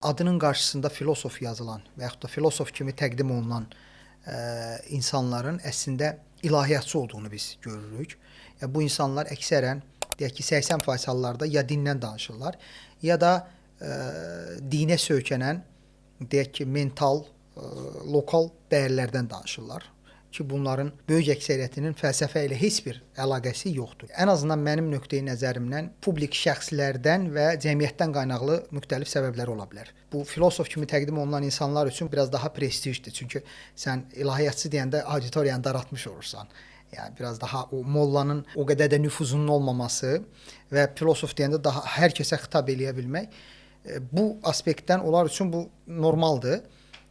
adının qarşısında filosof yazılan və yaxud da filosof kimi təqdim olunan insanların əslində ilahiyyatçı olduğunu biz görürük. Ya bu insanlar əksərən deyək ki 80% hallarda ya dindən danışırlar, ya da dinə söykənən deyək ki mental, lokal dəyərlərdən danışırlar ki bunların böyük əksəriyyətinin fəlsəfə ilə heç bir əlaqəsi yoxdur. Ən azından mənim nöqteyi nəzərimdən publik şəxslərdən və cəmiyyətdən qaynaqlı müxtəlif səbəblər ola bilər. Bu filosof kimi təqdim olunan insanlar üçün biraz daha prestijdir. Çünki sən ilahiyyatçı deyəndə auditoriyanı daraltmış olursan. Yəni biraz daha o mollanın o qədər də nüfuzunun olmaması və filosof deyəndə daha hər kəsə xitab eləyə bilmək bu aspektdən onlar üçün bu normaldır.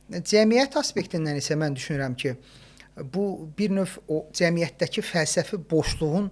Cəmiyyət aspektindən isə mən düşünürəm ki, bu bir növ o cəmiyyətdəki fəlsəfi boşluğun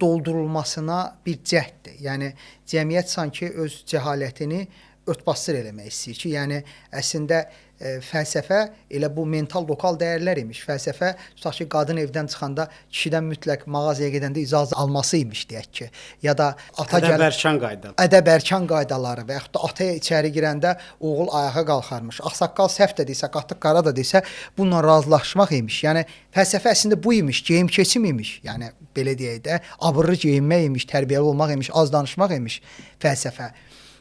doldurulmasına bir cəhddir. Yəni cəmiyyət sanki öz cəhalətini örtbasdır eləmək istəyir ki, yəni əslində fəlsəfə elə bu mental lokal dəyərlər imiş. Fəlsəfə tutaq ki, qadın evdən çıxanda kişidən mütləq mağazaya gedəndə icazə alması imiş deyək ki, ya da ata ədəb-ərkan qaydaları. Ədəb-ərkan qaydaları və yaxud da ataya içəri girəndə oğul ayağa qalxarmış. Ağsaqqal səhv də desə, qatıq qara da desə, bununla razılaşmaq imiş. Yəni fəlsəfə əslində bu imiş, geyim-keçim imiş. Yəni belə deyək də, abırlı geyinmək imiş, tərbiyəli olmaq imiş, az danışmaq imiş fəlsəfə.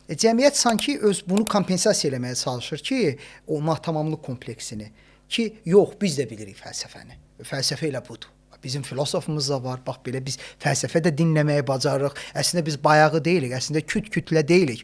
Cəmiyyət sanki öz bunu kompensasiya eləməyə çalışır ki, o natamamlıq kompleksini. Ki, yox, biz də bilirik fəlsəfəni. Fəlsəfə elə budur. Bizim filosofumuz da var. Bax belə biz fəlsəfə də dinləməyi bacarırıq. Əslində biz bayağı deyilik, əslində küt-kütlə deyilik.